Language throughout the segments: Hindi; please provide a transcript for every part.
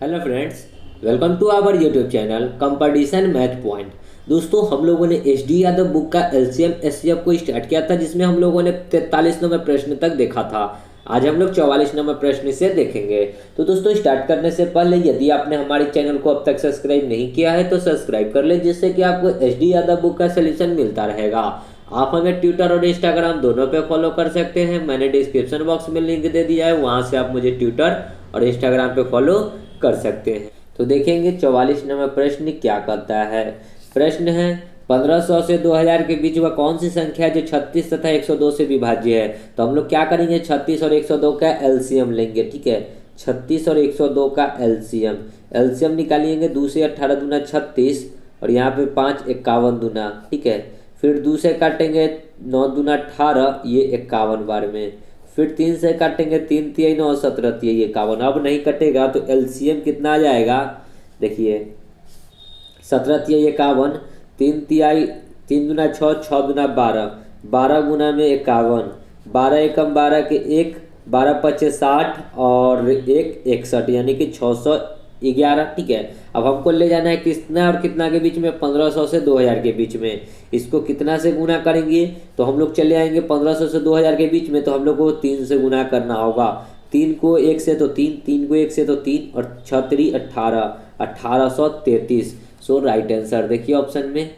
Hello friends, welcome to our YouTube channel competition math point. दोस्तों, हम लोगों ने एच डी यादव बुक का एलसीएम एचसीएफ को स्टार्ट किया था, जिसमें हम लोगों ने 43 नंबर प्रश्न तक देखा था। आज हम लोग 44 नंबर प्रश्न से देखेंगे। तो दोस्तों, स्टार्ट करने से पहले यदि आपने हमारे चैनल को अब तक सब्सक्राइब नहीं किया है तो सब्सक्राइब कर ले, जिससे कि आपको एच डी यादव बुक का सोल्यूशन मिलता रहेगा। आप हमें ट्विटर और इंस्टाग्राम दोनों पे फॉलो कर सकते हैं। मैंने डिस्क्रिप्शन बॉक्स में लिंक दे दिया है, वहां से आप मुझे ट्विटर और इंस्टाग्राम पे फॉलो कर सकते हैं। तो देखेंगे 44 नंबर प्रश्न क्या कहता है। प्रश्न है 1500 से 2000 के बीच वह कौन सी संख्या है जो 36 तथा 102 से विभाज्य है। तो हम लोग क्या करेंगे, 36 और 102 का एलसीएम लेंगे। ठीक है, 36 और 102 का एलसीएम एलसीएम निकालिएंगे। 2 से 18 दूना 36 और यहाँ पे 5 51 दूना। ठीक है, फिर 2 से काटेंगे 9 दूना 18, ये 51 बार में। फिर 3 से काटेंगे 3 तिहाई 9 17 तिहाई 51। अब नहीं कटेगा तो एलसीएम कितना आ जाएगा, देखिए 17 तिहाई 51, 3 तिहाई 3 दूना 6, 6 दूना 12, 12 गुना में 51, 12 एकम 12 के 1, 12 पचे 60 और 1 61, यानी कि 611। ठीक है, अब हमको ले जाना है कितना और कितना के बीच में, 1500 से 2000 के बीच में। इसको कितना से गुना करेंगे तो हम लोग चले आएंगे 1500 से 2000 के बीच में, तो हम लोग को 3 से गुना करना होगा। 3 को 1 से तो 3, 3 को 1 से तो 3 और 6 18, 1833। सो राइट आंसर देखिए ऑप्शन में।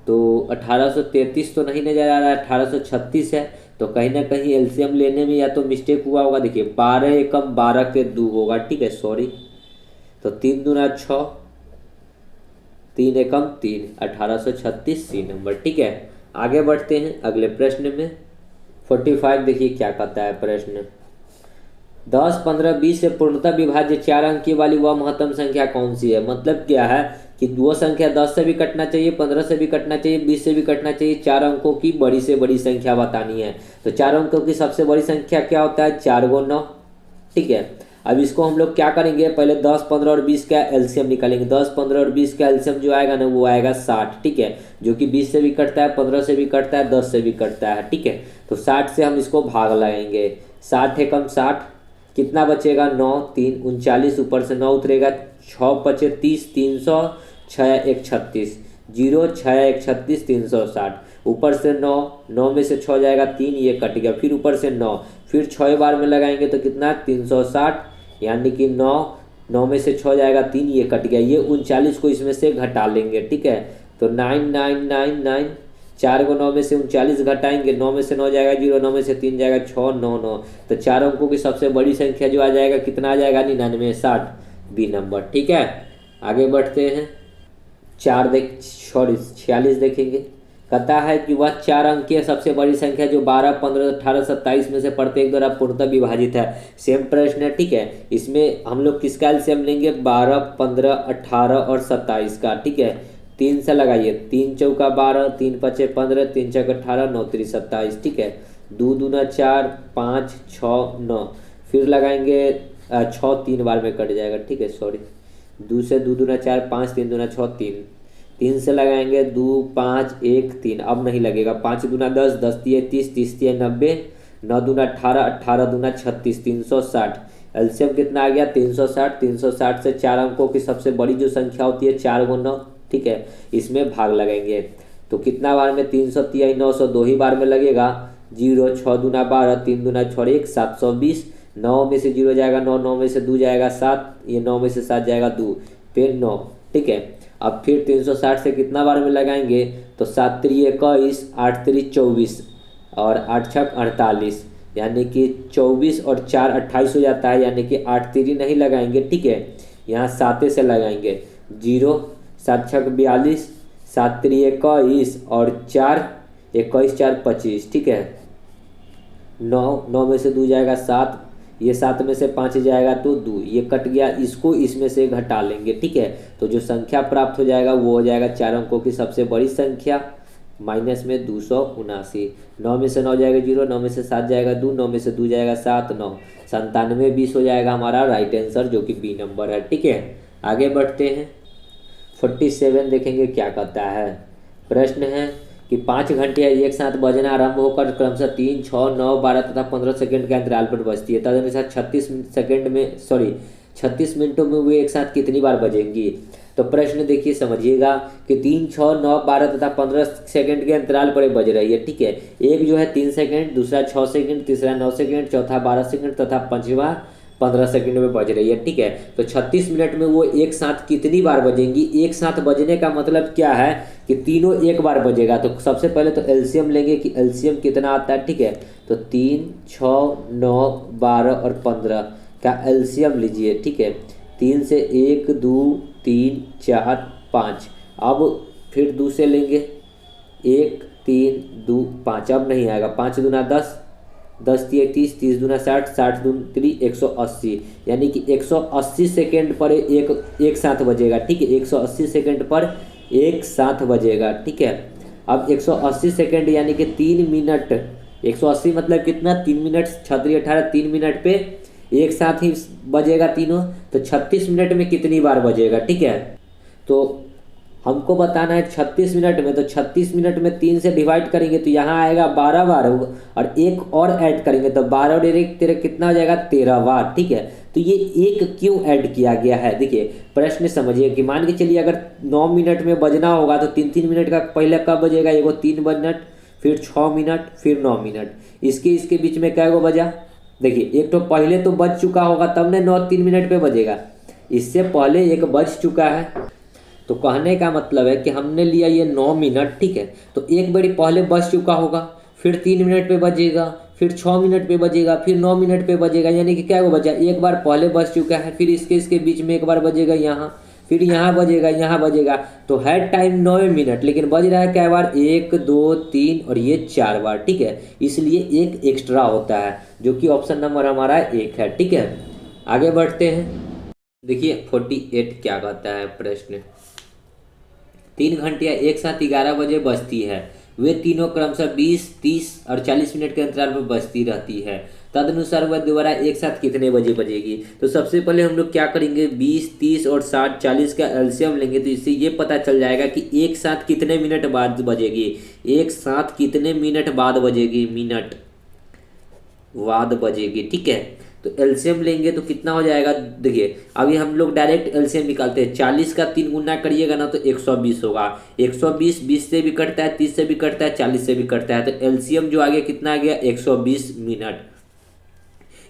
तो 1833 तो नहीं नजर आ रहा है, 1836 है। तो कहीं ना कहीं एलसीएम लेने में या तो मिस्टेक हुआ होगा। देखिए 12 एकम 12 के 2 होगा। ठीक है, सॉरी। तो 3 दूना 6, 3 एकम 3, 1836 सी नंबर। ठीक है, आगे बढ़ते हैं अगले प्रश्न में। 45 देखिए क्या कहता है प्रश्न। 10, 15, 20 से पूर्णतः विभाज्य 4 अंक की वाली वह महत्तम संख्या कौन सी है। मतलब क्या है कि वो संख्या 10 से भी कटना चाहिए, 15 से भी कटना चाहिए, 20 से भी कटना चाहिए। 4 अंकों की बड़ी से बड़ी संख्या बतानी है। तो 4 अंकों की सबसे बड़ी संख्या क्या होता है, 4 × 9। ठीक है, अब इसको हम लोग क्या करेंगे, पहले 10, 15 और 20 का एलसीएम निकालेंगे। 10, 15 और 20 का एलसीएम जो आएगा ना, वो आएगा 60। ठीक है, जो कि 20 से भी कटता है, 15 से भी कटता है, 10 से भी कटता है। ठीक है, तो 60 से हम इसको भाग लगाएंगे। 60 एकम 60, कितना बचेगा, 9, 3 39, ऊपर से 9 उतरेगा, 6 पचे 30, 300, 6 1 36, 0 6 1 36, 360। ऊपर से 9, 9 में से 6 जाएगा 3, ये कट गया। फिर ऊपर से 9, फिर 6 बार में लगाएंगे तो कितना, 360, यानी कि 9, 9 में से 6 जाएगा 3, ये कट गया। ये 39 को इसमें से घटा लेंगे। ठीक है, तो 9 9 9 9, 4 को 9 में से 39 घटाएंगे। 9 में से 9 जाएगा 0, 9 में से 3 जाएगा 6, 9 9। तो 4 अंकों की सबसे बड़ी संख्या जो आ जाएगा, कितना आ जाएगा, 99 60 बी नंबर। ठीक है, आगे बढ़ते हैं। 46 देखेंगे। कहता है कि वह 4 अंकीय सबसे बड़ी संख्या जो 12, 15, 18, 27 में से प्रत्येक द्वारा पूर्णतः विभाजित है। सेम प्रश्न है। ठीक है, इसमें हम लोग किसका एलसीएम लेंगे, 12, 15, 18 और 27 का। ठीक है, 3 से लगाइए, 3 चौका 12, 3 पचे 15, 3 चौक 18, 9 3 27। ठीक है, 2 दूना 4, 5 6 9, फिर लगाएंगे 6 3 बार में कट जाएगा। ठीक है, सॉरी, 2 से 2 दूना 4, 5 3 दूना 6 3, 3 से लगाएंगे 2 5 1 3, अब नहीं लगेगा। 5 दूना 10, 10 तिये 30, 30 तिये 90, 9 दूना 18, 18 दूना 36, 360। एलसीएम कितना आ गया, 360। 360 से 4 अंकों की सबसे बड़ी जो संख्या होती है 4 × 9। ठीक है, इसमें भाग लगाएंगे तो कितना बार में, 300 तिहाई 900, 2 ही बार में लगेगा। 0 6 दूना 12, 3 दूना 6 1, 720। 9 में से 0 जाएगा 9, 9 में से 2 जाएगा 7, ये 9 में से 7 जाएगा 2, फिर 9। ठीक है, अब फिर 360 से कितना बार में लगाएंगे, तो 7 3 21, 8 3 24 और 8 6 48, यानी कि 24 और 4 28 हो जाता है, यानी कि 8 3 नहीं लगाएंगे। ठीक है, यहाँ 7 से लगाएंगे। 0 7 6 42, 7 3 21 और 4 21 4 25। ठीक है, 9 9 में से 2 जाएगा 7, ये 7 में से 5 जाएगा तो 2, ये कट गया। इसको इसमें से घटा लेंगे। ठीक है, तो जो संख्या प्राप्त हो जाएगा वो हो जाएगा 4 अंकों की सबसे बड़ी संख्या माइनस में 279। 9 में से 9 जाएगा 0, 9 में से 7 जाएगा 2, 9 में से 2 जाएगा 7, 9 97 20 हो जाएगा हमारा राइट आंसर, जो कि बी नंबर है। ठीक है, आगे बढ़ते हैं। 47 देखेंगे क्या कहता है। प्रश्न है कि 5 घंटे एक साथ बजना आरंभ होकर क्रमशः 3, 6, 9, 12 तथा 15 सेकंड के अंतराल पर बजती है। तदनुसार 36 सेकंड में 36 मिनटों में वो एक साथ कितनी बार बजेंगी। तो प्रश्न देखिए समझिएगा कि 3, 6, 9, 12 तथा 15 सेकंड के अंतराल पर बज रही है, ठीक है। एक जो है 3 सेकंड, दूसरा 6 सेकंड, तीसरा 9 सेकंड, चौथा 12 सेकंड तथा पांचवा 15 सेकंड में बज रही है, ठीक है। तो 36 मिनट में वो एक साथ कितनी बार बजेंगी। एक साथ बजने का मतलब क्या है कि तीनों एक बार बजेगा। तो सबसे पहले तो एलसीएम लेंगे कि एलसीएम कितना आता है, ठीक है। तो 3, 6, 9, 12 और 15 का एलसीएम लीजिए, ठीक है। 3 से 1, 2, 3, 4, 5। अब फिर 2 से लेंगे, 1, 3, 2, 5। अब नहीं आएगा, 5 दूना 10, 10 तिया 30, 30 दूना 60, 60 दूना 180, यानी कि 180 सेकेंड पर एक साथ बजेगा, ठीक है। 180 सेकेंड पर एक साथ बजेगा, ठीक है। अब 180 सेकेंड यानी कि 3 मिनट, 180 मतलब कितना, 3 मिनट, 6 18, 3 मिनट पे एक साथ ही बजेगा तीनों। तो 36 मिनट में कितनी बार बजेगा, ठीक है। तो हमको बताना है 36 मिनट में, तो 36 मिनट में 3 से डिवाइड करेंगे तो यहाँ आएगा 12 बार, और एक और ऐड करेंगे तो 12 और 1 13 कितना हो जाएगा, 13 बार, ठीक है। तो ये एक क्यों ऐड किया गया है, देखिए प्रश्न समझिए कि मान के चलिए अगर 9 मिनट में बजना होगा तो 3-3 मिनट का पहले कब बजेगा, एगो 3 मिनट, फिर 6 मिनट, फिर 9 मिनट। इसके बीच में क्या बजा, देखिए एक तो पहले तो बज चुका होगा तब ने 3 मिनट पे बजेगा, इससे पहले एक बज चुका है। तो कहने का मतलब है कि हमने लिया ये 9 मिनट, ठीक है। तो एक बारी पहले बज चुका होगा, फिर 3 मिनट पे बजेगा, फिर 6 मिनट पे बजेगा, फिर 9 मिनट पे बजेगा, यानी कि क्या बजा, एक बार पहले बज चुका है, फिर इसके बीच में एक बार बजेगा यहाँ, फिर यहाँ बजेगा, यहाँ बजेगा। तो है टाइम 9 मिनट, लेकिन बज रहा है क्या बार, 1, 2, 3 और ये 4 बार, ठीक है। इसलिए एक एक्स्ट्रा होता है, जो कि ऑप्शन नंबर हमारा 1 है, ठीक है। आगे बढ़ते हैं, देखिए 48 क्या कहता है प्रश्न। 3 घंटियाँ एक साथ 11 बजे बजती है, वे तीनों क्रमशः 20, 30 और 40 मिनट के अंतराल पर बजती रहती है। तदनुसार वह दोबारा एक साथ कितने बजे बजेगी। तो सबसे पहले हम लोग क्या करेंगे, 20, 30 और 60, 40 का एलसीएम लेंगे, तो इससे ये पता चल जाएगा कि एक साथ कितने मिनट बाद बजेगी। एक साथ कितने मिनट बाद बजेगी, मिनट बाद बजेगी, ठीक है। तो एलसीएम लेंगे तो कितना हो जाएगा, देखिए अभी हम लोग डायरेक्ट एलसीएम निकालते हैं। 40 का 3 गुना करिएगा ना तो 120 होगा। 120 20 से भी कटता है, 30 से भी कटता है, 40 से भी कटता है। तो एलसीएम जो आ गया कितना आ गया, 120 मिनट।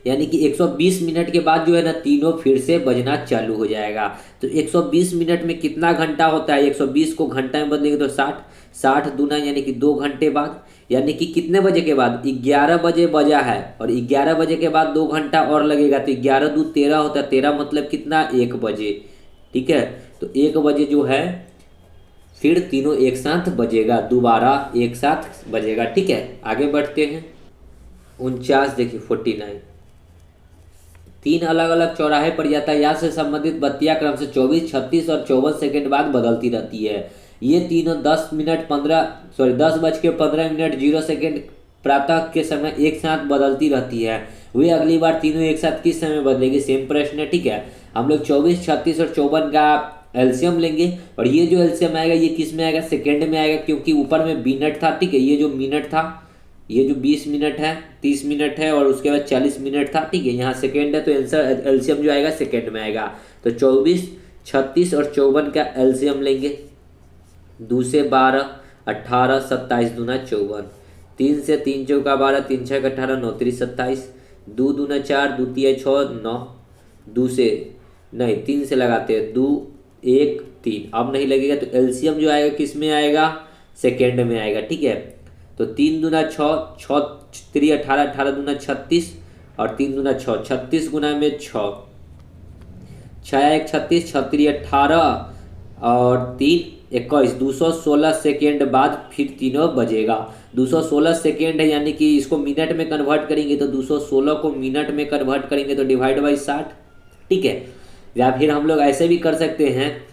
यानी कि 120 मिनट के बाद जो है ना तीनों फिर से बजना चालू हो जाएगा। तो 120 मिनट में कितना घंटा होता है, 120 को घंटा में बदलेंगे तो 60, 60 दूना यानी कि 2 घंटे बाद, यानी कि कितने बजे के बाद, 11 बजे बजा है, और 11 बजे के बाद 2 घंटा और लगेगा। तो 11 दूध 13 होता है, 13 मतलब कितना, 1 बजे, ठीक है। तो 1 बजे जो है फिर तीनों एक साथ बजेगा, दोबारा एक साथ बजेगा, ठीक है। आगे बढ़ते हैं, 49 देखिए 49। 3 अलग अलग चौराहे पर यातायात से संबंधित बत्तियां क्रम से 24, 36 और 54 सेकंड बाद बदलती रहती है। ये तीनों 10 मिनट 10:15 0 सेकंड प्रातः के समय एक साथ बदलती रहती है। वे अगली बार तीनों एक साथ किस समय बदलेगी, सेम प्रश्न है, ठीक है। हम लोग 24, 36 और 54 का एलसीएम लेंगे, और ये जो एलसीएम आएगा ये किस में आएगा, सेकंड में आएगा, क्योंकि ऊपर में मिनट था, ठीक है। ये जो मिनट था, ये जो 20 मिनट है, 30 मिनट है, और उसके बाद 40 मिनट था, ठीक है। यहाँ सेकेंड है तो आंसर एलसीएम जो आएगा सेकेंड में आएगा। तो 24, 36 और 54 का एलसीएम लेंगे। 2 से 12, 18, 27 दूना 54, 3 से 3 चौका 12, 3 छः 18, 9 3 27, 2 दूना 4, 2 तिया 6 9, 2 से नहीं 3 से लगाते हैं, 2 1 3, अब नहीं लगेगा। तो एलसीएम जो आएगा किस में आएगा, सेकेंड में आएगा, ठीक है। तो 3 दूना 6, 6 3 18, 18 दूना 36 और 3 दूना 6, 36 गुना में 6, 6 1 36, 6 3 18 और 3 21, 216 सेकेंड बाद फिर तीनों बजेगा। 216 सेकेंड है, यानी कि इसको मिनट में कन्वर्ट करेंगे तो 216 को मिनट में कन्वर्ट करेंगे तो डिवाइड बाई 60, ठीक है। या फिर हम लोग ऐसे भी कर सकते हैं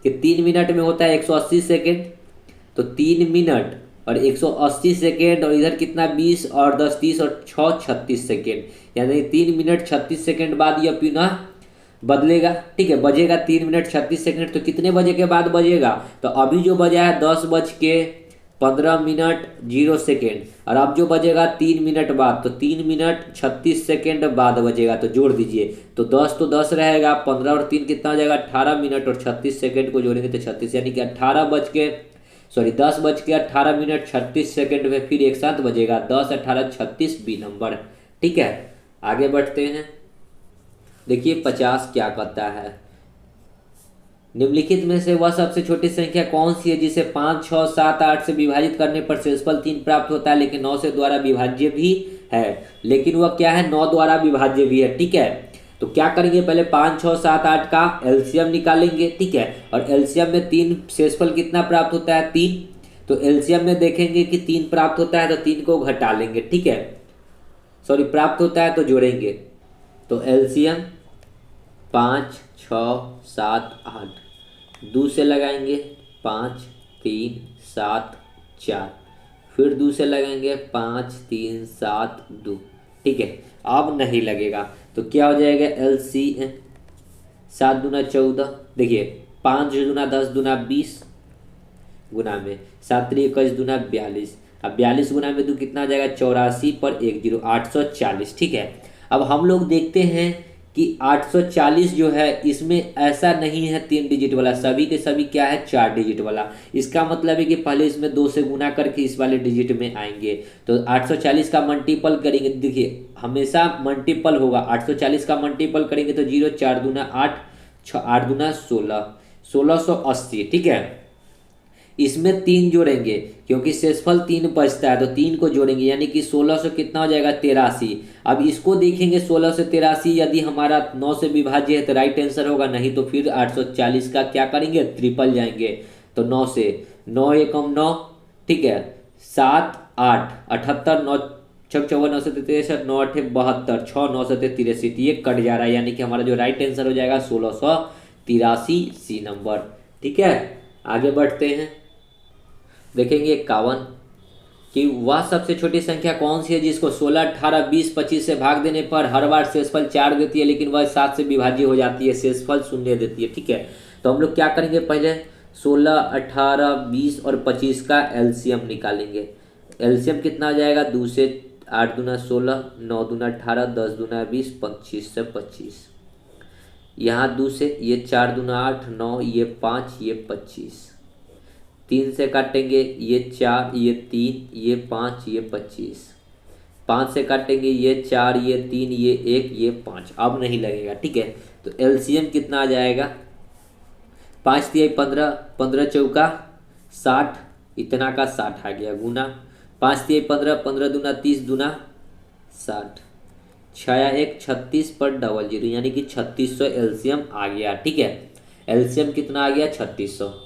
कि 3 मिनट में होता है 180 सेकेंड, तो 3 मिनट और 180 सेकेंड, और इधर कितना 20 और 10 30 और 6 36 सेकेंड, यानी 3 मिनट 36 सेकेंड बाद यह पुनः बदलेगा, ठीक है। बजेगा 3 मिनट 36 सेकेंड, तो कितने बजे के बाद बजेगा, तो अभी जो बजा है 10 बज के 15 मिनट 0 सेकेंड, और अब जो बजेगा 3 मिनट बाद, तो 3 मिनट 36 सेकेंड बाद बजेगा, तो जोड़ दीजिए। तो 10 रहेगा, 15 और 3 कितना हो जाएगा, 18 मिनट, और 36 सेकेंड को जोड़ेंगे तो 36, यानी कि 10 बज के 18 मिनट 36 सेकेंड में फिर एक साथ बजेगा, 10 18 36 बी नंबर। ठीक है, आगे बढ़ते हैं। देखिए 50 क्या कहता है, निम्नलिखित में से वह सबसे छोटी संख्या कौन सी है जिसे 5 6 7 8 से विभाजित करने पर शेषफल 3 प्राप्त होता है, लेकिन 9 से द्वारा विभाज्य भी है। लेकिन वह क्या है, 9 द्वारा विभाज्य भी है। ठीक है, तो क्या करेंगे, पहले 5 6 7 8 का एलसीएम निकालेंगे। ठीक है, और एलसीएम में 3, शेषफल कितना प्राप्त होता है, 3। तो एलसीएम में देखेंगे कि 3 प्राप्त होता है तो 3 को घटा लेंगे। ठीक है, सॉरी, प्राप्त होता है तो जोड़ेंगे। तो एलसीएम 5 6 7 8, 2 से लगाएंगे 5 3 7 4, फिर 2 से लगाएंगे 5 3 7 2। ठीक है, अब नहीं लगेगा तो क्या हो जाएगा, एलसीएम 7 दूना 14, देखिए 5 दूना 10 दूना 20 गुना में 7 3 21 दूना 42, अब 42 गुना में 2 कितना हो जाएगा, 84 पर 1 0, 840। ठीक है, अब हम लोग देखते हैं कि 840 जो है इसमें ऐसा नहीं है 3 डिजिट वाला, सभी के सभी क्या है, 4 डिजिट वाला। इसका मतलब है कि पहले इसमें 2 से गुना करके इस वाले डिजिट में आएंगे। तो 840 का मल्टीपल करेंगे, देखिए हमेशा मल्टीपल होगा, 840 का मल्टीपल करेंगे तो 0 4 दूना 8, 8 दूना 16, 1680। ठीक है, इसमें 3 जोड़ेंगे क्योंकि शेषफल 3 बचता है, तो 3 को जोड़ेंगे, यानी कि 1600 कितना हो जाएगा, 83। अब इसको देखेंगे 16 से 83 यदि हमारा 9 से विभाज्य है तो राइट आंसर होगा, नहीं तो फिर 840 का क्या करेंगे, ट्रिपल जाएंगे। तो 9 से 9 एकम 9, ठीक है, 7 8 78, 9 6 54 9 से 63, 9 8 72, 6 9 से 83, ये कट जा रहा है, यानी कि हमारा जो राइट आंसर हो जाएगा 1683 सी नंबर। ठीक है, आगे बढ़ते हैं। देखेंगे 51 कि वह सबसे छोटी संख्या कौन सी है जिसको 16 18 20 25 से भाग देने पर हर बार शेषफल 4 देती है, लेकिन वह 7 से विभाज्य हो जाती है, शेषफल 0 देती है। ठीक है, तो हम लोग क्या करेंगे, पहले 16 18 20 और 25 का एलसीएम निकालेंगे। एलसीएम कितना हो जाएगा, 2 से 8 दूना 16, 9 दूना 18, 10 दूना 20, 25 से 25, यहाँ 2 से ये 4 दूना 8, 9 ये 5 ये 25, 3 से काटेंगे ये 4 ये 3 ये 5 ये 25, 5 से काटेंगे ये 4 ये 3 ये 1 ये 5, अब नहीं लगेगा। ठीक है, तो एलसीएम कितना आ जाएगा, 5 3 15, 15 चौका 60, इतना का 60 आ गया, गुना 5 3 15, 15 दूना 30 दूना 60, 6 1 36 पर 00, यानी कि 3600 एलसीएम आ गया। ठीक है, एलसीएम कितना आ गया, 3600।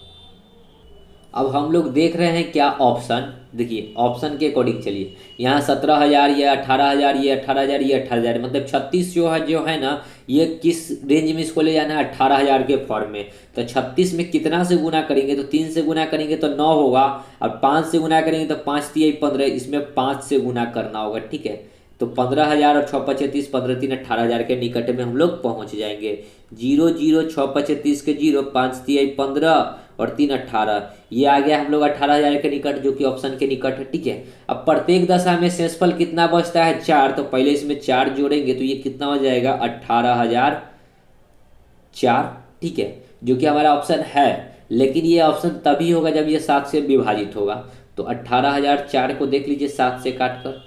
अब हम लोग देख रहे हैं क्या ऑप्शन, देखिए ऑप्शन के अकॉर्डिंग चलिए, यहाँ 17,000, ये 18,000, ये 18,000, ये 18,000, मतलब 36 जो है ना, ये किस रेंज में इसको ले जाना है, 18,000 के फॉर्म में। तो 36 में कितना से गुना करेंगे, तो 3 से गुना करेंगे तो 9 होगा, और 5 से गुना करेंगे तो 5 3 15, इसमें 5 से गुना करना होगा। ठीक है, तो 15,000 और 6 5 30, 15 3 18,000 के निकट में हम लोग पहुँच जाएंगे। 0 0 6 5 30 के 0, 5 3 15 और 3 18, ये आ गया हम लोग 18,000 के निकट, जो कि ऑप्शन के निकट है। ठीक है, अब प्रत्येक दशा में शेषफल कितना बचता है, 4, तो पहले इसमें 4 जोड़ेंगे तो ये कितना हो जाएगा, 18,004। ठीक है, जो कि हमारा ऑप्शन है, लेकिन ये ऑप्शन तभी होगा जब ये 7 से विभाजित होगा। तो 18,004 को देख लीजिए 7 से काट कर,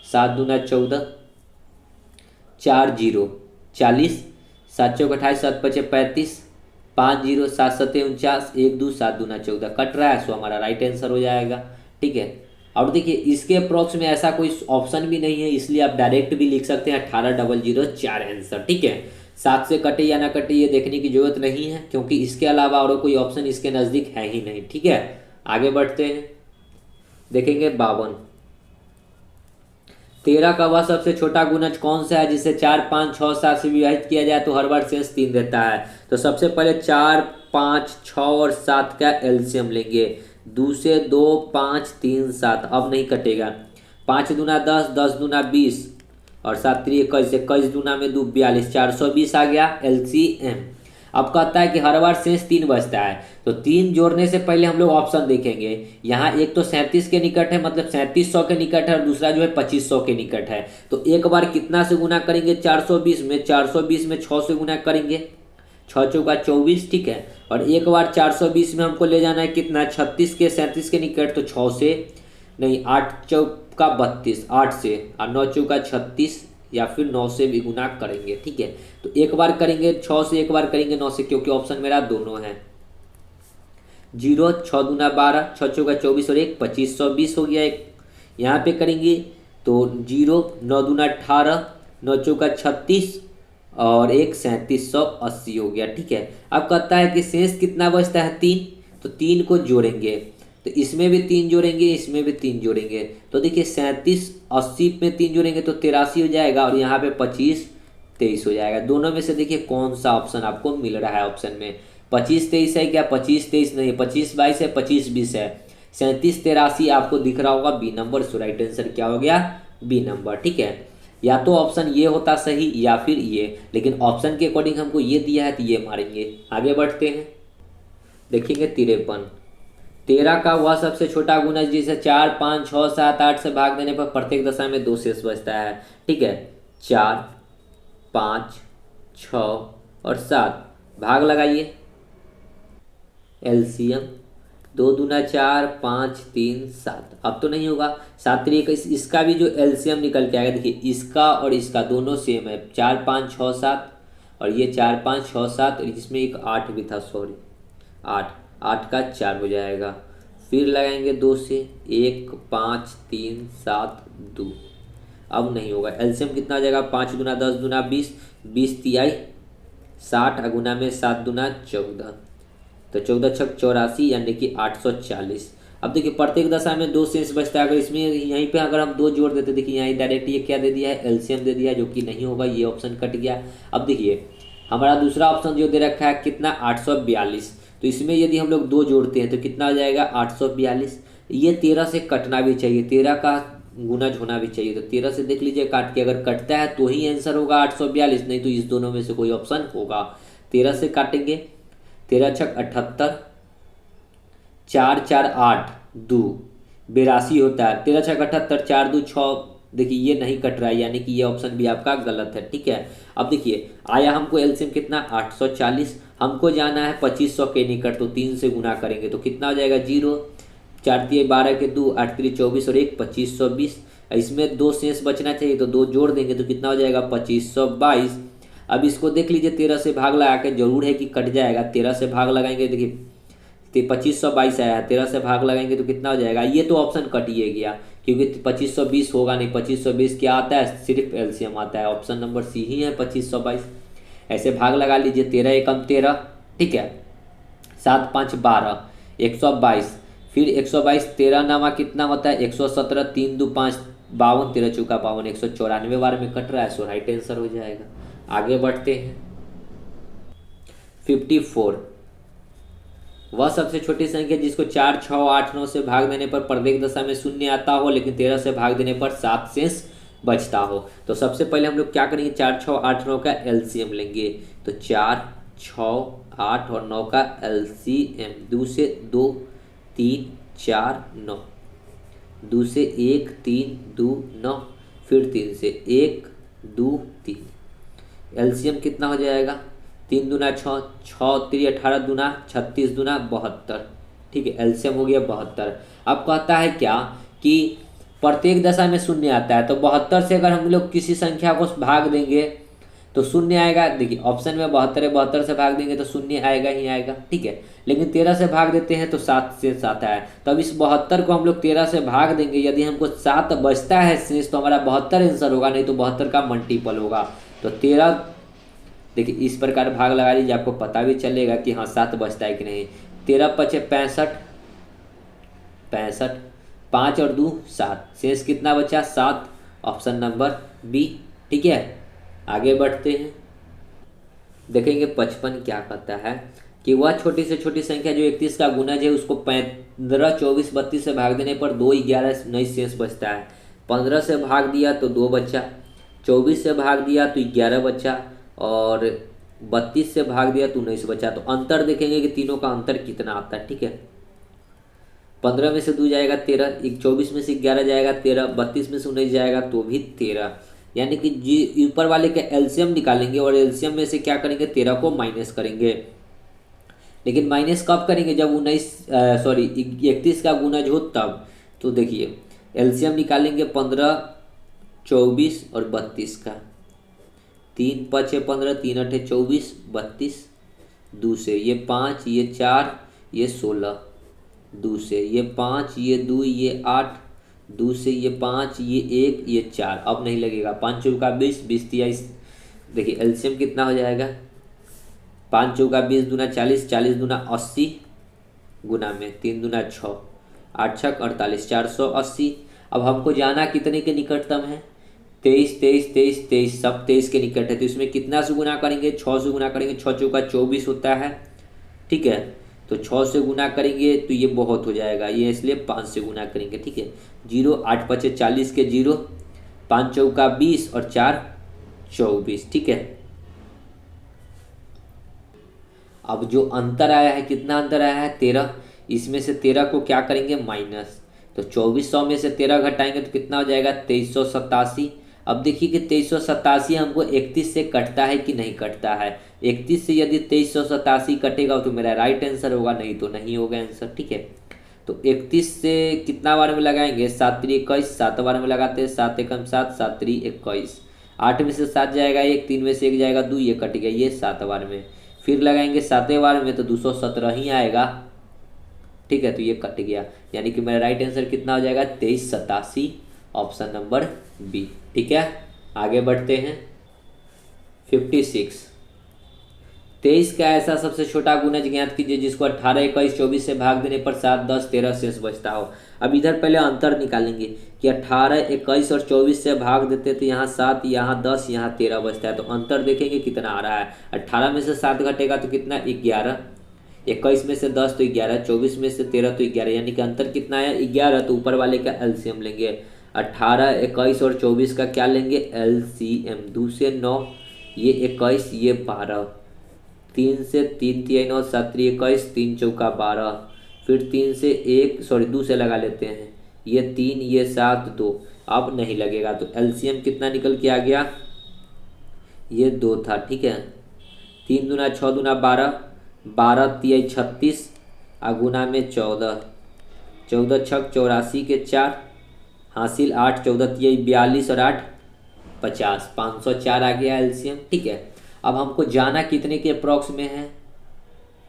7 दूना 14, 4 0 40, 7 चौक 28, 7 5 35, 5 0 7 7 49, 1 2 7 दूना 14 कट रहा है, सो हमारा राइट आंसर हो जाएगा। ठीक है, और देखिए इसके अप्रोक्स में ऐसा कोई ऑप्शन भी नहीं है, इसलिए आप डायरेक्ट भी लिख सकते हैं 18,004 आंसर। ठीक है, 7 से कटे या ना कटे ये देखने की जरूरत नहीं है, क्योंकि इसके अलावा और कोई ऑप्शन इसके नज़दीक है ही नहीं। ठीक है, आगे बढ़ते हैं। देखेंगे 52, 13 का वह सबसे छोटा गुणज कौन सा है जिसे 4 5 6 7 से विभाजित किया जाए तो हर बार शेष 3 देता है। तो सबसे पहले 4 5 6 और 7 का एलसीएम लेंगे, 2 से 2 5 3 7, अब नहीं कटेगा, 5 दूना 10, 10 दूना 20 और 7 3 21, 21 दूना में 2 42, 420 आ गया एलसीएम। अब कहता है कि हर बार शेष 3 बचता है, तो 3 जोड़ने से पहले हम लोग ऑप्शन देखेंगे। यहाँ एक तो 37 के निकट है, मतलब 3700 के निकट है, और दूसरा जो है 2500 के निकट है। तो एक बार कितना से गुना करेंगे 420 में, 420 में 6 से गुना करेंगे, 6 चौका 24, ठीक है। और एक बार 420 में हमको ले जाना है कितना, 36 के 37 के निकट, तो 6 से नहीं, 8 चौका 32, 8 से, और 9 चौका 36, या फिर 9 से भी गुना करेंगे, ठीक है। तो एक बार करेंगे 6 से, एक बार करेंगे 9 से, क्योंकि ऑप्शन मेरा दोनों है। 0, 6 दूना 12, 6 चौका 24 और 1 2520 हो गया। एक यहाँ पे करेंगे तो 0, 9 दूना 18, 9 चौका 36 और 1 3780 हो गया, ठीक है। अब कहता है कि शेष कितना बचता है 3, तो 3 को जोड़ेंगे, तो इसमें भी 3 जोड़ेंगे, इसमें भी 3 जोड़ेंगे, तो देखिए 3780 में 3 जोड़ेंगे तो 83 हो जाएगा, और यहाँ पे 25 23 हो जाएगा। दोनों में से देखिए कौन सा ऑप्शन आपको मिल रहा है। ऑप्शन में 25 23 है क्या, 25 23 नहीं, 25 22 है, 25 20 है, 37 83 आपको दिख रहा होगा बी नंबर। सो राइट आंसर क्या हो गया, बी नंबर, ठीक है। या तो ऑप्शन ये होता सही या फिर ये, लेकिन ऑप्शन के अकॉर्डिंग हमको ये दिया है तो ये मारेंगे। आगे बढ़ते हैं, देखेंगे 53। 13 का वह सबसे छोटा गुणज जिसे 4 5 6 7 8 से भाग देने पर प्रत्येक दशा में 2 शेष बचता है, ठीक है। 4 5 6 और 7, भाग लगाइए। एलसीएम 2 दूना 4, 5 3 7, अब तो नहीं होगा। 7 3 21, इसका भी जो एलसीएम निकल के आएगा, देखिए इसका और इसका दोनों सेम है, 4 5 6 7, और ये 4 5 6 7, और इसमें एक 8 भी था, सॉरी 8, 8 का 4 हो जाएगा। फिर लगाएंगे 2 से, 1 5 3 7 2, अब नहीं होगा। एलसीएम कितना हो जाएगा, 5 दूना 10 दूना 20, 20 तिहाई 60, अगुना में 7 दूना 14, तो 14 छक 84, यानी कि 840। अब देखिए प्रत्येक दशा में 2 शेष बचता है। अगर इसमें यहीं पे अगर हम 2 जोड़ देते, देखिए यहाँ डायरेक्ट ये क्या दे दिया है, एलसीएम दे दिया है, जो कि नहीं होगा, ये ऑप्शन कट गया। अब देखिए हमारा दूसरा ऑप्शन जो दे रखा है कितना, 842, तो इसमें यदि हम लोग 2 जोड़ते हैं तो कितना हो जाएगा, 842। ये 13 से कटना भी चाहिए, 13 का गुणज होना भी चाहिए, तो 13 से देख लीजिए काट के, अगर कटता है तो ही आंसर होगा 842, नहीं तो इस दोनों में से कोई ऑप्शन होगा। 13 से काटेंगे, 13 छक 78, 4 4 8 2 82 होता है। 13 छक 78, 4 2 6, देखिए ये नहीं कट रहा है, यानी कि ये ऑप्शन भी आपका गलत है, ठीक है। अब देखिए आया हमको एलसीएम कितना, 840, हमको जाना है 2500 के निकट, तो 3 से गुना करेंगे तो कितना हो जाएगा, 0, 4 3 12 के 2, 8 3 24 और 1 2520। इसमें 2 शेष बचना चाहिए, तो 2 जोड़ देंगे तो कितना हो जाएगा, 2522। अब इसको देख लीजिए, 13 से भाग लगा के, जरूर है कि कट जाएगा। 13 से भाग लगाएंगे, देखिए 2522 आया है, 13 से भाग लगाएंगे तो कितना हो जाएगा, ये तो ऑप्शन कट ही गया, क्योंकि 2520 होगा नहीं। 2520 क्या आता है, सिर्फ एलसीएम आता है, ऑप्शन नंबर सी ही है 2522। ऐसे भाग लगा लीजिए, 13 एकम 13, ठीक है, 7 5 12, 122, फिर 122, 13 नामा कितना होता है, 117, 3 2 5 52, 13 चौका 52, 194 बार में कट रहा है, सो राइट आंसर हो जाएगा। आगे बढ़ते हैं, 54। वह सबसे छोटी संख्या जिसको 4 6 8 9 से भाग देने पर प्रत्येक दशा में 0 आता हो, लेकिन 13 से भाग देने पर 7 शेष बचता हो। तो सबसे पहले हम लोग क्या करेंगे, 4 6 8 9 का एलसीएम लेंगे, तो 4 6 8 और 9 का एलसीएम, 2 से 2 3 4 9, 2 से 1 3 2 9, फिर 3 से 1 2 3, एलसीएम कितना हो जाएगा, 3 दूना 6, 6 3 18 दूना 36 दूना 72, ठीक है, एलसीएम हो गया 72। अब कहता है क्या कि प्रत्येक दशा में 0 आता है, तो 72 से अगर हम लोग किसी संख्या को भाग देंगे तो 0 आएगा। देखिए ऑप्शन में 72 है, 72 से भाग देंगे तो 0 आएगा ही आएगा, ठीक है। लेकिन 13 से भाग देते हैं तो 7 से 7 है, तो अब इस 72 को हम लोग 13 से भाग देंगे, यदि हमको 7 बचता है शेष तो हमारा 72 आंसर होगा, नहीं तो 72 का मल्टीपल होगा। तो 13, देखिए इस प्रकार भाग लगा लीजिए, आपको पता भी चलेगा कि हाँ 7 बचता है कि नहीं। 13 5 65, 65, 5 और 2 7, शेष कितना बचा, 7, ऑप्शन नंबर बी, ठीक है। आगे बढ़ते हैं, देखेंगे 55 क्या कहता है कि वह छोटी से छोटी संख्या जो 31 का गुणज है उसको 15 24 32 से भाग देने पर 2 11 19 शेष बचता है। 15 से भाग दिया तो 2 बचा, 24 से भाग दिया तो 11 बचा, और 32 से भाग दिया तो 19 बचा। तो अंतर देखेंगे कि तीनों का अंतर कितना आता है। ठीक है, 15 में से 2 जाएगा 13, 24 में से 11 जाएगा 13, 32 में से 19 जाएगा तो भी 13। यानी कि जी ऊपर वाले का एलसीएम निकालेंगे और एलसीएम में से क्या करेंगे, 13 को माइनस करेंगे। लेकिन माइनस कब करेंगे, जब 31 का गुणज हो तब। तो देखिए एलसीएम निकालेंगे 15, 24 और 32 का। 3 5 6 15, 3 8 24, 32 2 से ये 5, ये 4, ये 16, 2 से ये 5, ये 2, ये 8, 2 से ये 5, ये 1, ये 4। अब नहीं लगेगा, 5 चौका 20, 20 23। देखिए एलसीएम कितना हो जाएगा, 5 चौका 20 दूना 40, 40 दूना 80 गुना में 3 दूना 6, 8 छक 48, 480। अब हमको जाना कितने के निकटतम है, 23 23 23 23, सब 23 के निकट है। तो इसमें कितना से गुना करेंगे, 6 से गुना करेंगे। 6 चौका 24 होता है। ठीक है, तो 6 से गुना करेंगे तो ये बहुत हो जाएगा, ये इसलिए 5 से गुना करेंगे। ठीक है, 0 8 5 40 के 0, 5 चौका 20 और 4 24। ठीक है, अब जो अंतर आया है, कितना अंतर आया है, 13। इसमें से 13 को क्या करेंगे, माइनस। तो 2400 में से 13 घटाएंगे तो कितना हो जाएगा, 2387। अब देखिए कि 2387 हमको 31 से कटता है कि नहीं कटता है। 31 से यदि 2387 कटेगा तो मेरा राइट आंसर होगा, नहीं तो नहीं होगा आंसर। ठीक है, तो 31 से कितना बार में लगाएंगे, 7 3 21, 7 बार में लगाते हैं। 7 एकम 7, 7 3 21। 8 में से 7 जाएगा 1, 3 में से 1 जाएगा 2, ये कट गया, ये 7 बार में। फिर लगाएंगे 7वें बार में तो 217 ही आएगा। ठीक है, तो ये कट गया, यानी कि मेरा राइट आंसर कितना हो जाएगा, 2387, ऑप्शन नंबर बी। ठीक है, आगे बढ़ते हैं। 56, 23 का ऐसा सबसे छोटा गुणज ज्ञात कीजिए जिसको 18 21 24 से भाग देने पर 7 10 13 शेष बचता हो। अब इधर पहले अंतर निकालेंगे कि 18 21 और 24 से भाग देते तो यहाँ 7, यहाँ 10, यहाँ 13 बचता है। तो अंतर देखेंगे कितना आ रहा है। 18 में से 7 घटेगा तो कितना, 11। 21 में से 10 तो 11, 24 में से 13 तो 11, यानी कि अंतर कितना आया, 11। तो ऊपर वाले का एलसीएम लेंगे, 18 21 और 24 का क्या लेंगे, एलसीएम। 2 से 9, ये 21, ये 12। 3 से 3 3 9, 7 3 21, 3 चौका 12। फिर 3 से 2 से लगा लेते हैं, ये 3, ये 7 2। अब नहीं लगेगा, तो एलसीएम कितना निकल के आ गया, ये 2 था। ठीक है, 3 दूना 6 दूना 12, 12 3 36, गुना में 14, 14 छक 84 के 4, हासिल 8, 14 3 42 और 8 50, 504 आ गया एलसीएम। ठीक है, अब हमको जाना कितने के अप्रॉक्स में है,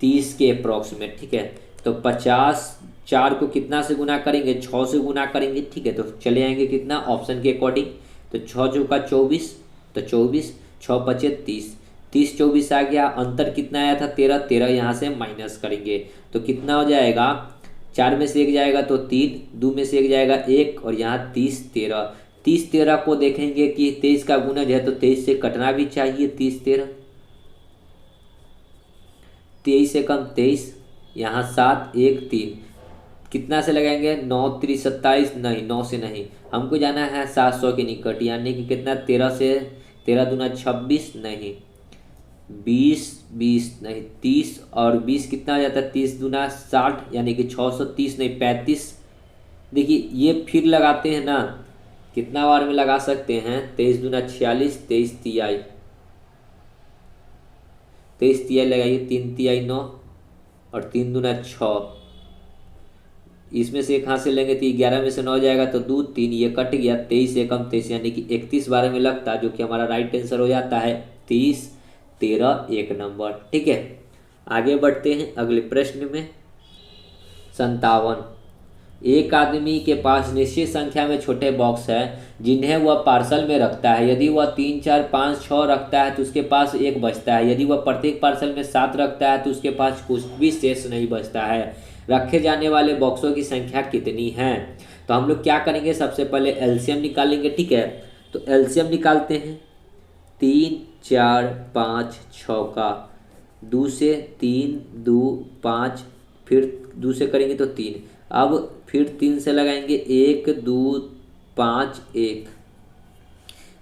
30 के अप्रॉक्स में। ठीक है, तो 50, 4 को कितना से गुना करेंगे, 6 से गुना करेंगे। ठीक है, तो चले आएंगे कितना, ऑप्शन के अकॉर्डिंग। तो 6 चौका 24, तो 24, 6 5 30, 30 24 आ गया। अंतर कितना आया था, 13, 13 यहाँ से माइनस करेंगे तो कितना हो जाएगा, 4 में से 1 जाएगा तो 3, 2 में से 1 जाएगा 1, और यहाँ 30 13। 30 13 को देखेंगे कि 23 का गुणज है तो 23 से कटना भी चाहिए। 30 13, 23 से कम 23, यहाँ 7 1 3, कितना से लगाएंगे, 9 3 27, नहीं 9 से नहीं, हमको जाना है 700 के निकट, यानी कि कितना, 13 से 13 दूना 26, नहीं 20 20 नहीं 30, और 20 कितना हो जाता है, 30 दूना 60, यानी कि 630 नहीं 35। देखिए ये फिर लगाते हैं ना, कितना बार में लगा सकते हैं, 23 दूना 46, 23 तिहाई, 23 तिहाई लगाइए, 3 तिहाई 9 और 3 दूना 6। इसमें से एक हाथ से लेंगे तो 11 में से 9 जाएगा तो 2 3, ये कट गया। 23 से कम 23, यानी कि 31 बार में लगता, जो कि हमारा राइट आंसर हो जाता है 30 13 1 नंबर। ठीक है, आगे बढ़ते हैं अगले प्रश्न में। 57, एक आदमी के पास निश्चित संख्या में छोटे बॉक्स है जिन्हें वह पार्सल में रखता है। यदि वह 3 4 5 6 रखता है तो उसके पास 1 बचता है। यदि वह प्रत्येक पार्सल में 7 रखता है तो उसके पास कुछ भी शेष नहीं बचता है। रखे जाने वाले बॉक्सों की संख्या कितनी है। तो हम लोग क्या करेंगे, सबसे पहले एलसीएम निकालेंगे। ठीक है, तो एलसीएम निकालते हैं, 3 4 5 6 का, 2 से 3 2 5, फिर 2 से करेंगे तो 3, अब फिर 3 से लगाएंगे, 1 2 5 1,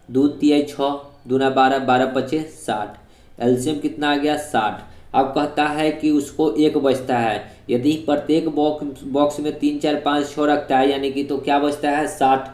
2 3 6 दूना 12, 12 5 60, एलसीएम कितना आ गया 60। अब कहता है कि उसको एक बचता है, यदि प्रत्येक बॉक्स में 3 4 5 6 रखता है यानी कि तो क्या बचता है 60।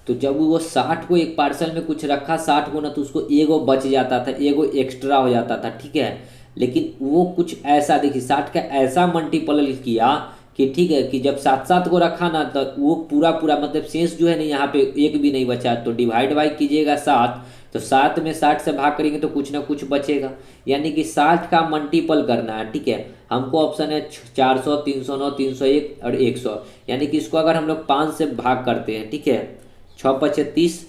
तो जब वो 60 को एक पार्सल में कुछ रखा 60 को ना, तो उसको एगो बच जाता था, एगो एक्स्ट्रा हो जाता था, ठीक है। लेकिन वो कुछ ऐसा देखिए 60 का ऐसा मल्टीपल किया कि ठीक है कि जब 7 7 को रखा ना, तो वो पूरा पूरा मतलब शेष जो है ना यहाँ पे एक भी नहीं बचा। तो डिवाइड बाई कीजिएगा 7, तो 7 में 60 से भाग करेंगे तो कुछ ना कुछ बचेगा, यानी कि 60 का मल्टीपल करना है, ठीक है। हमको ऑप्शन है 400 309 301 और 100, यानी कि इसको अगर हम लोग 5 से भाग करते हैं, ठीक है, 6 5 30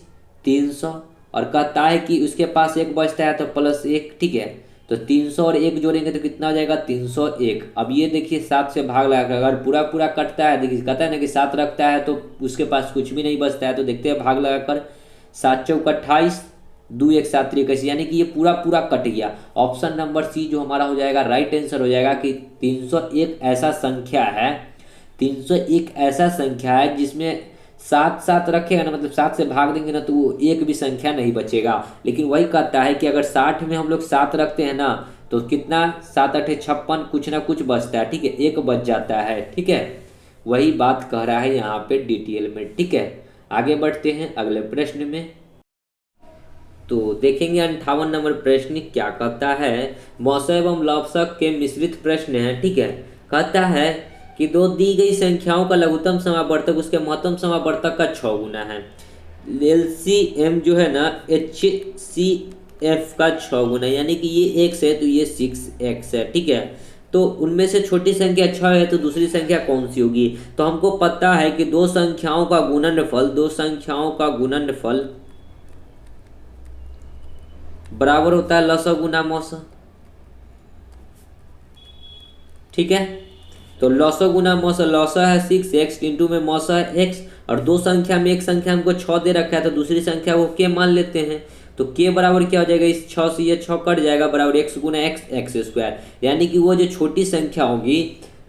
300, और कहता है कि उसके पास एक बचता है तो +1, ठीक है। तो 300 और 1 जोड़ेंगे तो कितना हो जाएगा 301। अब ये देखिए 7 से भाग लगा, अगर पूरा पूरा कटता है, देखिए कहता है ना कि 7 रखता है तो उसके पास कुछ भी नहीं बचता है। तो देखते हैं भाग लगाकर, 7 चौक 28, 2 1 7 3 यानी कि ये पूरा पूरा कट गया। ऑप्शन नंबर सी जो हमारा हो जाएगा राइट आंसर हो जाएगा कि 301 ऐसा संख्या है, 301 ऐसा संख्या है जिसमें 7 7 रखेगा ना, मतलब 7 से भाग देंगे ना तो वो एक भी संख्या नहीं बचेगा। लेकिन वही कहता है कि अगर 60 में हम लोग 7 रखते हैं ना, तो कितना 7 8 56 कुछ ना कुछ बचता है, ठीक है, एक बच जाता है, ठीक है। वही बात कह रहा है यहाँ पे डिटेल में, ठीक है। आगे बढ़ते हैं अगले प्रश्न में। तो देखेंगे 58 नंबर प्रश्न क्या कहता है। मौसा एवं लवसक के मिश्रित प्रश्न है, ठीक है। कहता है कि दो दी गई संख्याओं का लघुत्तम समावर्तक उसके महत्तम समावर्तक का 6 गुना है। एलसीएम जो है ना HCF का 6 गुना, यानी कि ये x है तो ये 6x है, ठीक है। तो उनमें से छोटी संख्या 6 है तो दूसरी संख्या कौन सी होगी। तो हमको पता है कि दो संख्याओं का गुणनफल बराबर होता है लसा गुना मौसा, ठीक है। तो लौसा गुना मौसा, लौसा है 6x इंटू में मौसा है x, और दो संख्या में एक संख्या हमको 6 दे रखा है तो दूसरी संख्या को k मान लेते हैं। तो k बराबर क्या हो जाएगा, इस 6 से ये 6 कट जाएगा, बराबर x गुना x स्क्वायर, यानी कि वो जो छोटी संख्या होगी,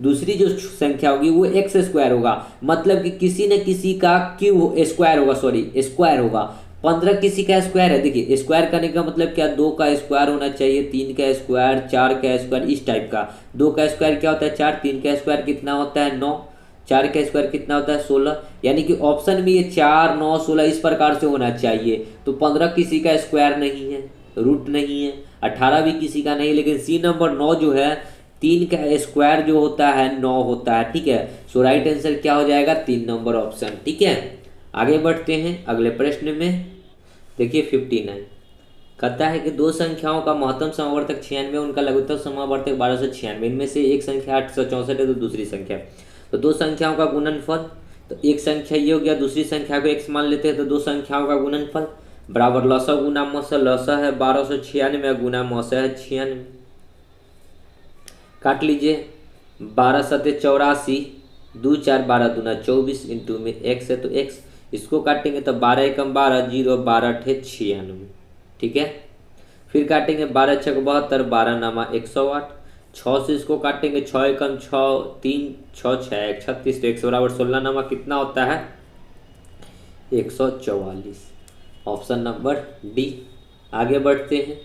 दूसरी जो संख्या होगी वो x स्क्वायर होगा, मतलब कि किसी न किसी का q स्क्वायर होगा, सॉरी स्क्वायर होगा। 15 किसी का स्क्वायर है, देखिए स्क्वायर करने का मतलब क्या, 2 का स्क्वायर होना चाहिए, 3 का स्क्वायर, 4 का स्क्वायर, इस टाइप का। 2 का स्क्वायर क्या होता है 4, 3 का स्क्वायर कितना होता है 9, 4 का स्क्वायर कितना होता है 16, यानी कि ऑप्शन में ये 4 9 16 इस प्रकार से होना चाहिए। तो 15 किसी का स्क्वायर नहीं है, रूट नहीं है, 18 भी किसी का नहीं, लेकिन सी नंबर 9 जो है 3 का स्क्वायर जो होता है 9 होता है, ठीक है। सो राइट आंसर क्या हो जाएगा 3 नंबर ऑप्शन, ठीक है। आगे बढ़ते हैं अगले प्रश्न में। देखिए 59 कहता है कि दो संख्याओं का महत्तम समावर्तक 96, उनका लघुत्तम समावर्तक 1296, इनमें से एक संख्या 864 है तो दूसरी संख्या। तो दो संख्याओं का गुणनफल, तो एक संख्या ये हो गया, दूसरी संख्या को x मान लेते हैं, तो दो संख्याओं का गुणनफल बराबर लसा गुना मौसा, लसा है 1296 गुना मौसा है 96, काट लीजिए 12 सत्ते 84, 2 4 12 दूना 24 इंटू में x है तो x, इसको काटेंगे तो 12 एकम 12 0 12 अठे 96, ठीक है। फिर काटेंगे 12 छक 72, 12 नामा 108, 6 से इसको काटेंगे 6 एकम 6 3 6 6 1 36, तो x बराबर 16 नामा कितना होता है 144, ऑप्शन नंबर डी। आगे बढ़ते हैं,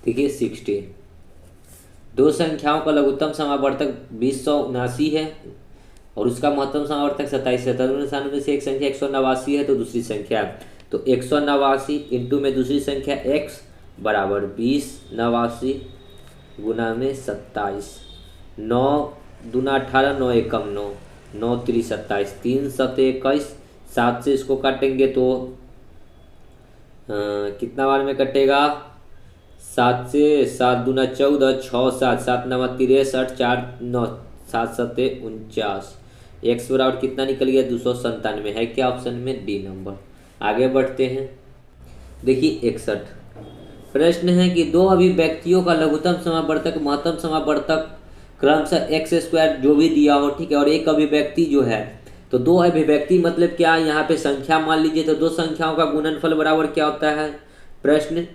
देखिए 60 दो संख्याओं का लघुत्तम समावर्तक 2079 है और उसका महत्तम समावर्तक 27 है, तदनुसार में से एक संख्या 189 है तो दूसरी संख्या, तो 189 इंटू में दूसरी संख्या x बराबर 2089 गुना में 27, 9 दूना 18, 9 एकम 9, 9 3 27, 3 सत्ते 21, 7 से इसको काटेंगे तो कितना बार में कटेगा 7 से 7 दूना 14, 6 7 7 नवा 63, 4 9 7 सत्ते 49, एक्स बराबर कितना निकल गया 297 है क्या ऑप्शन में डी नंबर। आगे बढ़ते हैं, देखिए 61 प्रश्न है कि दो अभिव्यक्तियों का लघुत्तम समावर्तक महत्तम समावर्तक क्रमशः एक्स स्क्वायर जो भी दिया हो, ठीक है, और एक अभिव्यक्ति जो है, तो दो अभिव्यक्ति मतलब क्या, यहाँ पे संख्या मान लीजिए, तो दो संख्याओं का गुणनफल बराबर क्या होता है, प्रश्न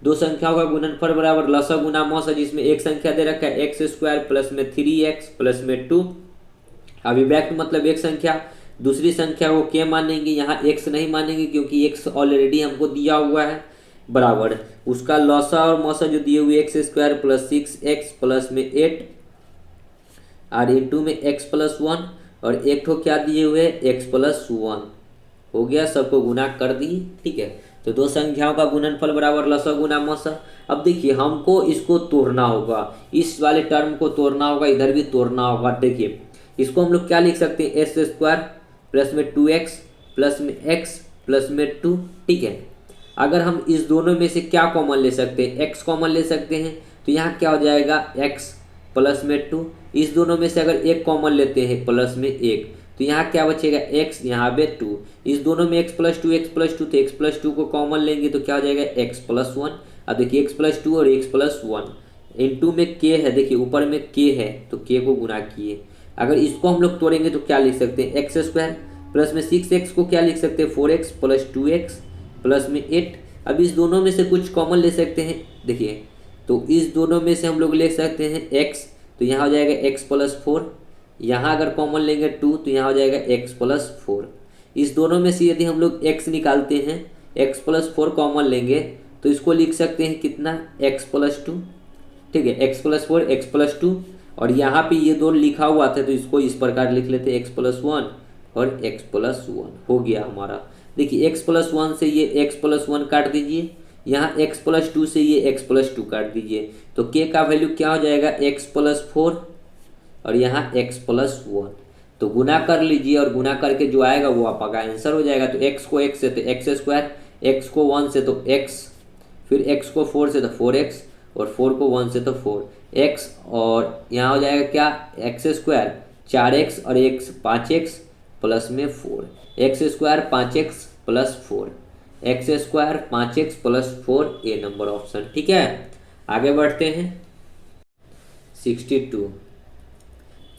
दो संख्याओं का गुणनफल बराबर लसा गुना मौसा, जिसमें एक संख्या दे रखा है एक्स स्क्वायर प्लस में 3x प्लस में 2, अभिव्यक्ति मतलब एक संख्या, दूसरी संख्या को के मानेंगे, यहाँ x नहीं मानेंगे क्योंकि x ऑलरेडी हमको दिया हुआ है, बराबर उसका लॉसा और मौसा जो दिए हुए x square plus 6x plus में 8 और इंटू में x+1 और एक ठो क्या दिए हुए x+1 हो गया, सबको गुना कर दिए। ठीक है, तो दो संख्याओं का गुणनफल बराबर लसा गुना मौसा। अब देखिए हमको इसको तोड़ना होगा, इस वाले टर्म को तोड़ना होगा, इधर भी तोड़ना होगा। देखिए इसको हम लोग क्या लिख सकते हैं, एस स्क्वायर प्लस में 2x प्लस में x प्लस में 2। ठीक है, अगर हम इस दोनों में से क्या कॉमन ले सकते हैं, x कॉमन ले सकते हैं, तो यहाँ क्या हो जाएगा x प्लस में 2। इस दोनों में से अगर एक कॉमन लेते हैं प्लस में 1, तो यहाँ क्या बचेगा x, यहाँ पे 2। इस दोनों में x+2 तो x+2 को कॉमन लेंगे तो क्या हो जाएगा x+1। अब देखिए x+2 और x+1 इंटू में k है, देखिए ऊपर में k है तो k को गुना किए। अगर इसको हम लोग तोड़ेंगे तो क्या लिख सकते हैं, एक्स स्क्वायर प्लस में 6x को क्या लिख सकते हैं, 4x प्लस 2x प्लस में 8। अब इस दोनों में से कुछ कॉमन ले सकते हैं, देखिए तो इस दोनों में से हम लोग ले सकते हैं x, तो यहाँ हो जाएगा x+4। यहाँ अगर कॉमन लेंगे 2 तो यहाँ हो जाएगा x+4। इस दोनों में से यदि हम लोग x निकालते हैं, x+4 कॉमन लेंगे तो इसको लिख सकते हैं कितना, x+2। ठीक है, x+4 x+2 और यहाँ पे ये दो लिखा हुआ था तो इसको इस प्रकार लिख लेते हैं x+1 और x+1 हो गया हमारा। देखिए x+1 से ये x+1 काट दीजिए, यहाँ x+2 से ये x+2 काट दीजिए, तो k का वैल्यू क्या हो जाएगा, x+4 और यहाँ x+1। तो गुना कर लीजिए और गुना करके जो आएगा वो आपका आंसर हो जाएगा। तो x को x से तो x स्क्वायर, x को 1 से तो x, फिर x को 4 से तो 4x और 4 को 1 से तो 4x और यहाँ हो जाएगा क्या, x स्क्वायर 4x और x 5x प्लस में 4, x square 5x plus 4, x square 5x plus 4, ए नंबर ऑप्शन। ठीक है, आगे बढ़ते हैं। 62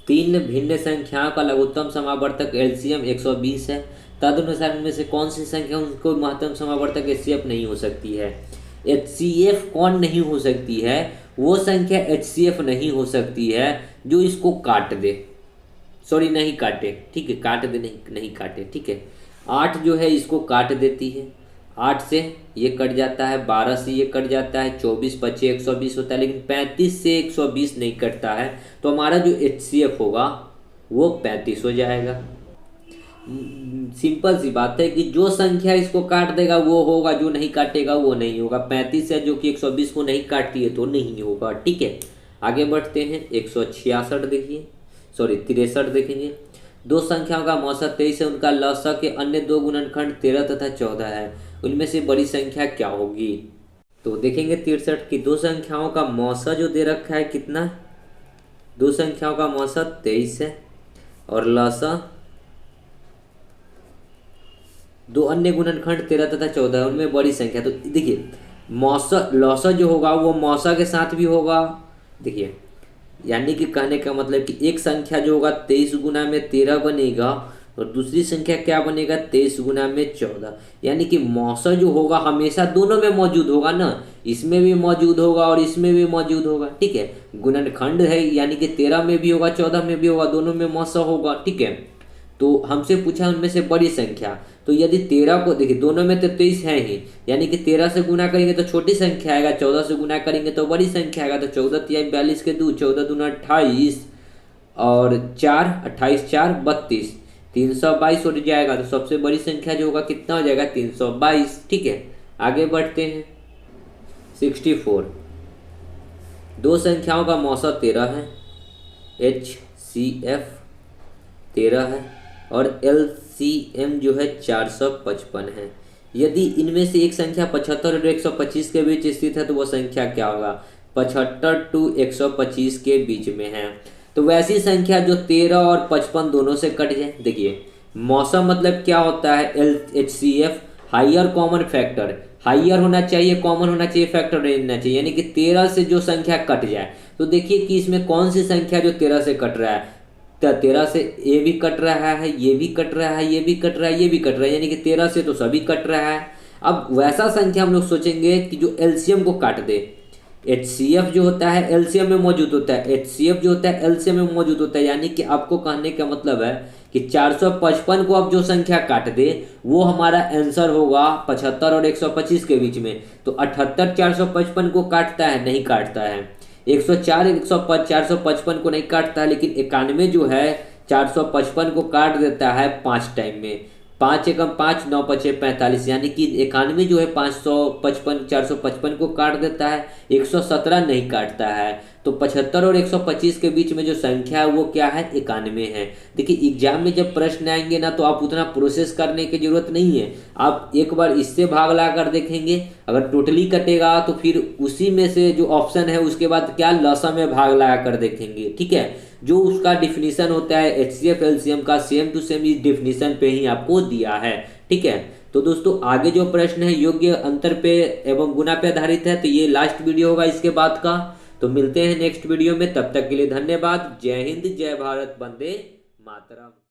तीन भिन्न संख्याओं का लघुत्तम समावर्तक एलसीएम 120 है, तदनुसार उनमें से कौन सी संख्या उनको महत्तम समावर्तक एचसीएफ नहीं हो सकती है। एचसीएफ कौन नहीं हो सकती है, वो संख्या एचसीएफ नहीं हो सकती है जो इसको काट दे, सॉरी नहीं काटे। ठीक है, काट दे नहीं काटे। ठीक है, 8 जो है इसको काट देती है, 8 से ये कट जाता है, 12 से ये कट जाता है, 24 25 120 होता है, लेकिन 35 से 120 नहीं कटता है, तो हमारा जो एचसीएफ होगा वो 35 हो जाएगा। सिंपल सी बात है कि जो संख्या इसको काट देगा वो होगा, जो नहीं काटेगा वो नहीं होगा। 35 है जो कि 120 को नहीं काटती है तो नहीं होगा। ठीक है, आगे बढ़ते हैं। 166 देखिए, सॉरी 63 देखेंगे। दो संख्याओं का मौसत 23 है, उनका लसा के अन्य दो गुणनखंड 13 तथा 14 है, उनमें से बड़ी संख्या क्या होगी। तो देखेंगे 63 की दो संख्याओं का मौसा जो दे रखा है कितना, दो संख्याओं का मौसत 23 है और लसा दो अन्य गुणनखंड 13 तथा 14 है, उनमें बड़ी संख्या। तो देखिए मौसा लौसा जो होगा वो मौसा के साथ भी होगा। देखिए यानी कि कहने का मतलब कि एक संख्या जो होगा 23 गुना में 13 बनेगा और दूसरी संख्या क्या बनेगा 23 गुना में 14, यानी कि मौसा जो होगा हमेशा दोनों में मौजूद होगा ना, इसमें भी मौजूद होगा और इसमें भी मौजूद होगा। ठीक है, गुणनखंड है यानी कि 13 में भी होगा 14 में भी होगा, दोनों में मौसा होगा। ठीक है, तो हमसे पूछा उनमें से बड़ी संख्या, तो यदि 13 को देखिए दोनों में तो 23 है ही, यानी कि 13 से गुना करेंगे तो छोटी संख्या आएगा, 14 से गुना करेंगे तो बड़ी संख्या आएगा। तो 14 या 42 के 2, 14 दूना 28 और 4 28 4 32, 322 हो जाएगा। तो सबसे बड़ी संख्या जो होगा कितना हो जाएगा 322। ठीक है, आगे बढ़ते हैं। 64 दो संख्याओं का मौसा 13 है, HCF 13 है और LCM जो है 455 है। यदि इनमें से एक संख्या 75 और 125 के बीच स्थित है तो वह संख्या क्या होगा, 75 to 125 के बीच में है। तो वैसी संख्या जो 13 और 55 दोनों से कट जाए। देखिए मौसा मतलब क्या होता है, HCF higher common factor, higher होना चाहिए, कॉमन होना चाहिए, फैक्टर रहना चाहिए, यानी कि 13 से जो संख्या कट जाए। तो देखिए कि इसमें कौन सी संख्या जो 13 से कट रहा है, 13 से ये भी कट रहा है, ये भी कट रहा है, ये भी कट रहा है, ये भी कट रहा है, यानी कि 13 से तो सभी कट रहा है। अब वैसा संख्या हम लोग सोचेंगे कि जो एलसीएम को काट दे। HCF जो होता है एलसीएम में मौजूद होता है, HCF जो होता है एलसीएम में मौजूद होता है, यानी कि आपको कहने का मतलब है कि 455 को अब जो संख्या काट दे वो हमारा आंसर होगा 75 और 125 के बीच में। तो 78 455 को काटता है? नहीं काटता है। 104 455 को नहीं काटता है, लेकिन 91 जो है 455 को काट देता है 5 टाइम में। 5 एकम 5, 9 पचे 45, यानी कि 91 जो है 555 455 को काट देता है, 117 नहीं काटता है। तो 75 और 125 के बीच में जो संख्या है वो क्या है? 91 है। देखिए एग्जाम में जब प्रश्न आएंगे ना तो आप उतना प्रोसेस करने की जरूरत नहीं है, आप एक बार इससे भाग ला कर देखेंगे, अगर टोटली कटेगा तो फिर उसी में से जो ऑप्शन है उसके बाद क्या लसम में भाग लगा कर देखेंगे। ठीक है, जो उसका डिफिनीशन होता है एचसीएफ एलसीएम का सेम टू सेम इस डिफिनीशन पे ही आपको दिया है। ठीक है, तो दोस्तों आगे जो प्रश्न है योग्य अंतर पे एवं गुना पे आधारित है, तो ये लास्ट वीडियो होगा इसके बाद का। तो मिलते हैं नेक्स्ट वीडियो में, तब तक के लिए धन्यवाद। जय हिंद, जय भारत, वंदे मातरम।